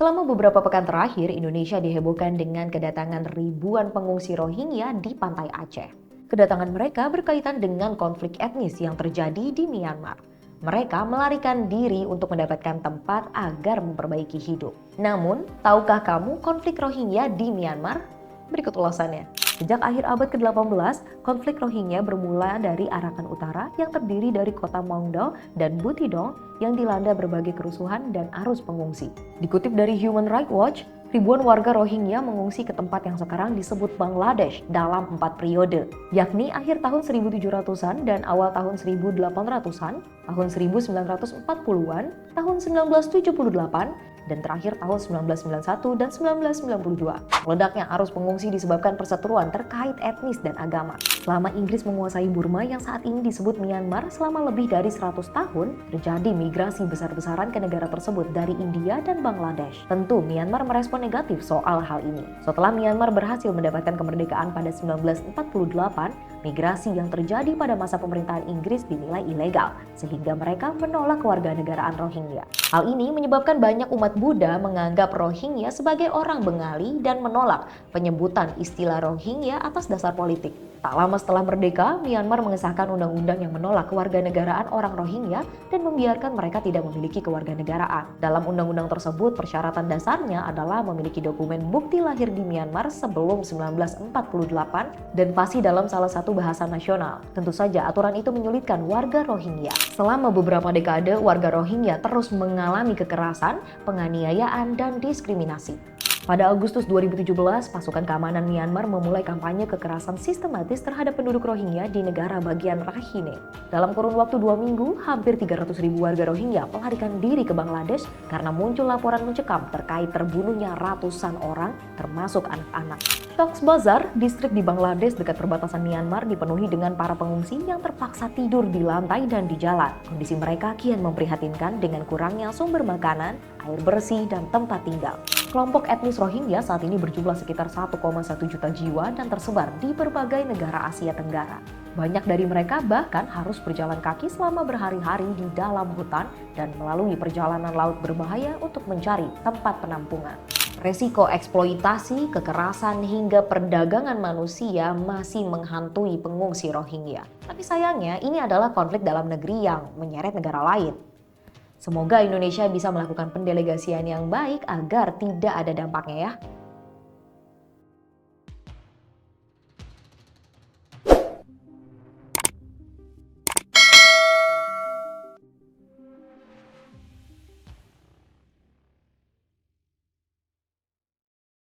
Selama beberapa pekan terakhir, Indonesia dihebohkan dengan kedatangan ribuan pengungsi Rohingya di pantai Aceh. Kedatangan mereka berkaitan dengan konflik etnis yang terjadi di Myanmar. Mereka melarikan diri untuk mendapatkan tempat agar memperbaiki hidup. Namun, tahukah kamu konflik Rohingya di Myanmar? Berikut ulasannya. Sejak akhir abad ke-18, konflik Rohingya bermula dari Arakan Utara yang terdiri dari kota Maungdaw dan Butidong yang dilanda berbagai kerusuhan dan arus pengungsi. Dikutip dari Human Rights Watch, ribuan warga Rohingya mengungsi ke tempat yang sekarang disebut Bangladesh dalam 4 periode, yakni akhir tahun 1700-an dan awal tahun 1800-an, tahun 1940-an, tahun 1978, dan terakhir tahun 1991 dan 1992. Meledaknya arus pengungsi disebabkan perseteruan terkait etnis dan agama. Selama Inggris menguasai Burma yang saat ini disebut Myanmar selama lebih dari 100 tahun, terjadi migrasi besar-besaran ke negara tersebut dari India dan Bangladesh. Tentu Myanmar merespon negatif soal hal ini. Setelah Myanmar berhasil mendapatkan kemerdekaan pada 1948, migrasi yang terjadi pada masa pemerintahan Inggris dinilai ilegal, sehingga mereka menolak kewarganegaraan Rohingya. Hal ini menyebabkan banyak umat Buddha menganggap Rohingya sebagai orang Bengali dan menolak penyebutan istilah Rohingya atas dasar politik. Tak lama setelah merdeka, Myanmar mengesahkan undang-undang yang menolak kewarganegaraan orang Rohingya dan membiarkan mereka tidak memiliki kewarganegaraan. Dalam undang-undang tersebut, persyaratan dasarnya adalah memiliki dokumen bukti lahir di Myanmar sebelum 1948 dan fasih dalam salah satu bahasa nasional. Tentu saja aturan itu menyulitkan warga Rohingya. Selama beberapa dekade, warga Rohingya terus mengalami kekerasan, penganiayaan, dan diskriminasi. Pada Agustus 2017, pasukan keamanan Myanmar memulai kampanye kekerasan sistematis terhadap penduduk Rohingya di negara bagian Rakhine. Dalam kurun waktu 2 minggu, hampir 300.000 warga Rohingya melarikan diri ke Bangladesh karena muncul laporan mencekam terkait terbunuhnya ratusan orang, termasuk anak-anak. Cox's Bazar, distrik di Bangladesh dekat perbatasan Myanmar, dipenuhi dengan para pengungsi yang terpaksa tidur di lantai dan di jalan. Kondisi mereka kian memprihatinkan dengan kurangnya sumber makanan, air bersih, dan tempat tinggal. Kelompok etnis Rohingya saat ini berjumlah sekitar 1,1 juta jiwa dan tersebar di berbagai negara Asia Tenggara. Banyak dari mereka bahkan harus berjalan kaki selama berhari-hari di dalam hutan dan melalui perjalanan laut berbahaya untuk mencari tempat penampungan. Resiko eksploitasi, kekerasan, hingga perdagangan manusia masih menghantui pengungsi Rohingya. Tapi sayangnya ini adalah konflik dalam negeri yang menyeret negara lain. Semoga Indonesia bisa melakukan pendelegasian yang baik agar tidak ada dampaknya ya.